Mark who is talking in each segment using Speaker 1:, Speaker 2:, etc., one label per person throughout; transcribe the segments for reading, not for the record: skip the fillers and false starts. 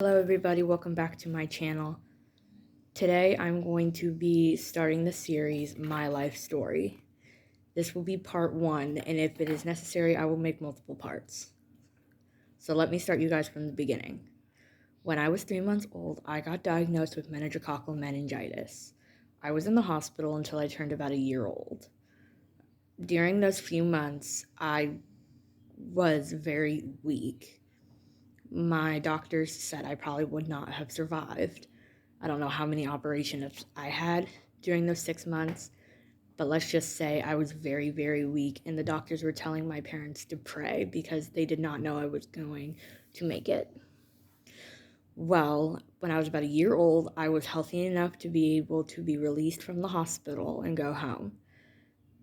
Speaker 1: Hello everybody, welcome back to my channel. Today I'm going to be starting the series My Life Story. This will be part 1, and if it is necessary I will make multiple parts. So let me start you guys from the beginning. When I was 3 months old, I got diagnosed with meningococcal meningitis. I was in the hospital until I turned about a year old. During those few months, I was very weak. My doctors said I probably would not have survived. I don't know how many operations I had during those 6 months, but let's just say I was very, very weak, and the doctors were telling my parents to pray because they did not know I was going to make it. Well, when I was about a year old, I was healthy enough to be able to be released from the hospital and go home.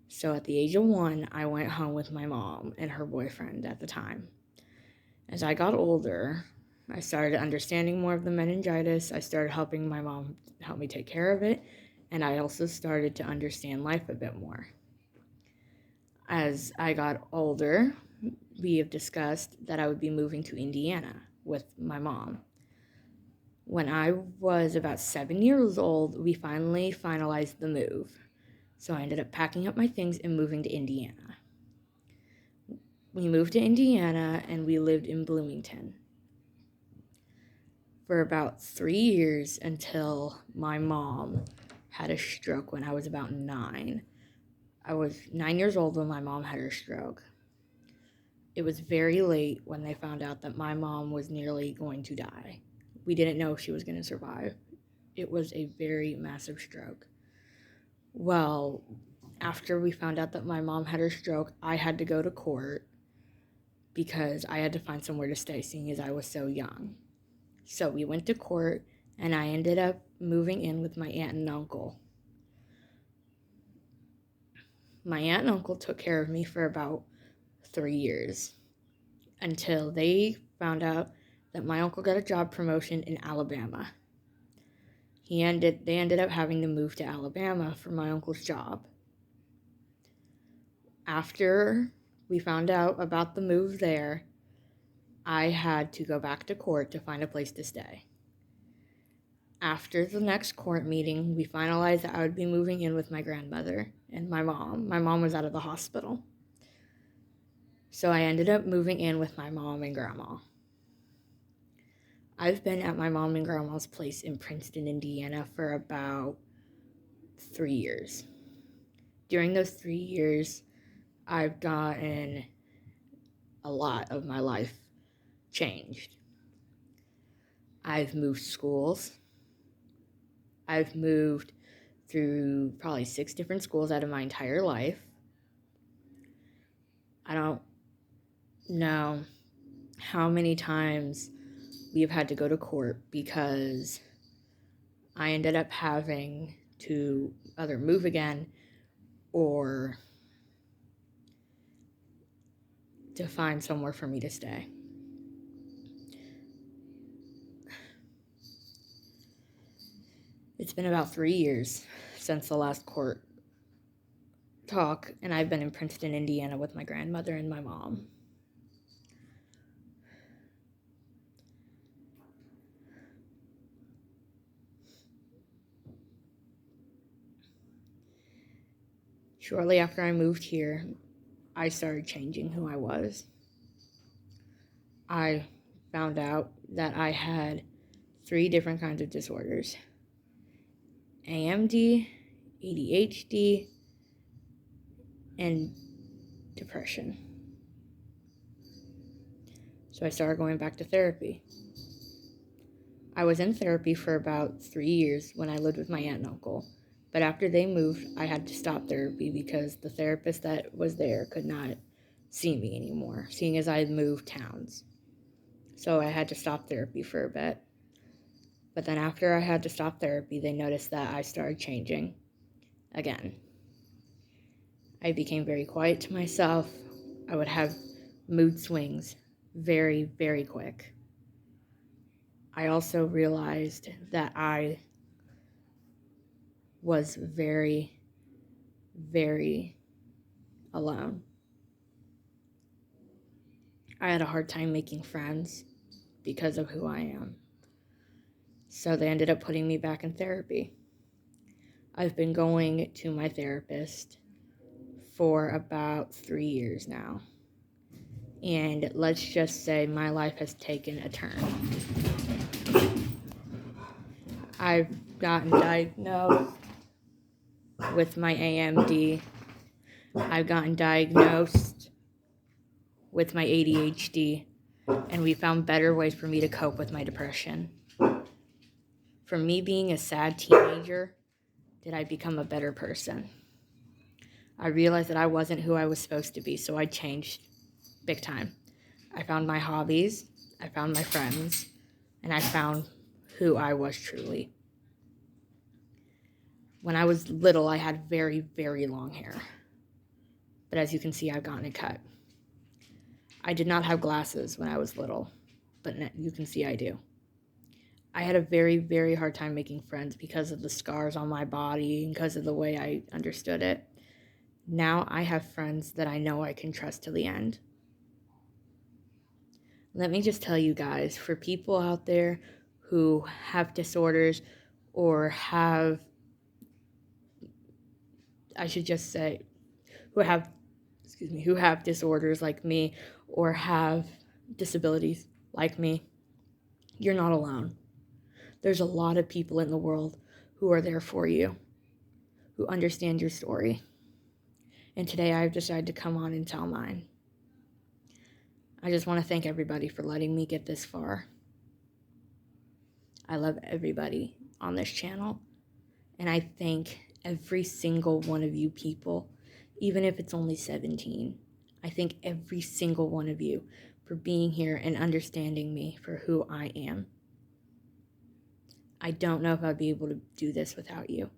Speaker 1: So at the age of 1, I went home with my mom and her boyfriend at the time. As I got older, I started understanding more of the meningitis. I started helping my mom help me take care of it, and I also started to understand life a bit more. As I got older, we have discussed that I would be moving to Indiana with my mom. When I was about 7 years old, we finally finalized the move. So I ended up packing up my things and moving to Indiana. We moved to Indiana and we lived in Bloomington for about 3 years until my mom had a stroke when I was about 9. I was 9 years old when my mom had her stroke. It was very late when they found out that my mom was nearly going to die. We didn't know if she was going to survive. It was a very massive stroke. Well, after we found out that my mom had her stroke, I had to go to court because I had to find somewhere to stay, seeing as I was so young. So we went to court, and I ended up moving in with my aunt and uncle. My aunt and uncle took care of me for about 3 years until they found out that my uncle got a job promotion in Alabama. They ended up having to move to Alabama for my uncle's job. After we found out about the move there, I had to go back to court to find a place to stay. After the next court meeting, we finalized that I would be moving in with my grandmother and my mom. My mom was out of the hospital. So I ended up moving in with my mom and grandma. I've been at my mom and grandma's place in Princeton, Indiana for about 3 years. During those 3 years, I've gotten a lot of my life changed. I've moved schools. I've moved through probably 6 different schools out of my entire life. I don't know how many times we've had to go to court because I ended up having to either move again or to find somewhere for me to stay. It's been about 3 years since the last court talk, and I've been in Princeton, Indiana with my grandmother and my mom. Shortly after I moved here, I started changing who I was. I found out that I had 3 different kinds of disorders: AMD, ADHD, and depression. So I started going back to therapy. I was in therapy for about 3 years when I lived with my aunt and uncle. But after they moved, I had to stop therapy because the therapist that was there could not see me anymore, seeing as I had moved towns. So I had to stop therapy for a bit. But then after I had to stop therapy, they noticed that I started changing again. I became very quiet to myself. I would have mood swings very, very quick. I also realized that I was very, very alone. I had a hard time making friends because of who I am. So they ended up putting me back in therapy. I've been going to my therapist for about 3 years now. And let's just say my life has taken a turn. I've gotten diagnosed with my AMD. I've gotten diagnosed with my ADHD. And we found better ways for me to cope with my depression. From me being a sad teenager, did I become a better person? I realized that I wasn't who I was supposed to be, so I changed big time. I found my hobbies, I found my friends, and I found who I was truly. When I was little, I had very, very long hair. But as you can see, I've gotten it cut. I did not have glasses when I was little, but you can see I do. I had a very, very hard time making friends because of the scars on my body and because of the way I understood it. Now I have friends that I know I can trust to the end. Let me just tell you guys, for people out there who have disorders or have, I should just say, who have disorders like me or have disabilities like me, you're not alone. There's a lot of people in the world who are there for you, who understand your story. And today I've decided to come on and tell mine. I just want to thank everybody for letting me get this far. I love everybody on this channel, and I thank every single one of you people, even if it's only 17. I thank every single one of you for being here and understanding me for who I am. I don't know if I'd be able to do this without you.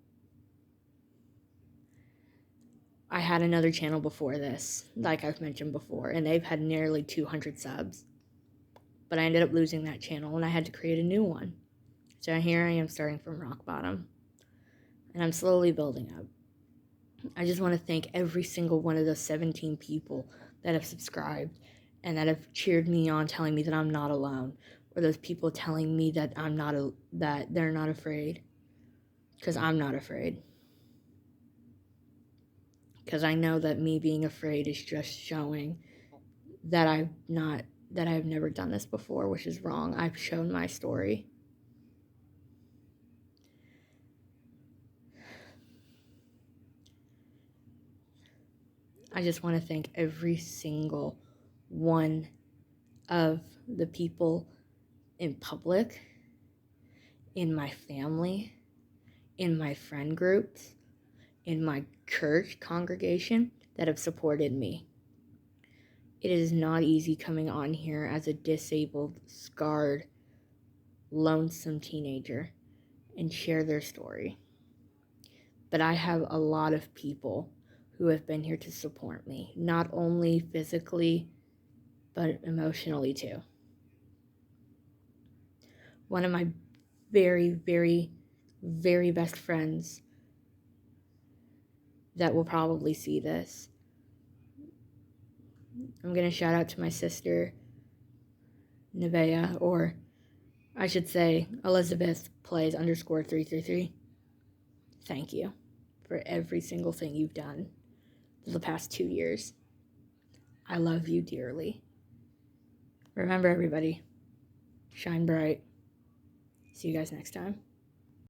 Speaker 1: I had another channel before this, like I've mentioned before, and they've had nearly 200 subs. But I ended up losing that channel, and I had to create a new one. So here I am starting from rock bottom, and I'm slowly building up. I just want to thank every single one of those 17 people that have subscribed and that have cheered me on, telling me that I'm not alone, or those people telling me that that they're not afraid, because I'm not afraid. Because I know that me being afraid is just showing that I've never done this before, which is wrong. I've shown my story. I just want to thank every single one of the people in public, in my family, in my friend groups, in my church congregation that have supported me. It is not easy coming on here as a disabled, scarred, lonesome teenager and share their story. But I have a lot of people who have been here to support me, not only physically, but emotionally too. One of my very, very, very best friends that will probably see this, I'm going to shout out to my sister, Nevaeh, or I should say Elizabeth plays _333. Thank you for every single thing you've done for the past 2 years. I love you dearly. Remember, everybody, shine bright. See you guys next time.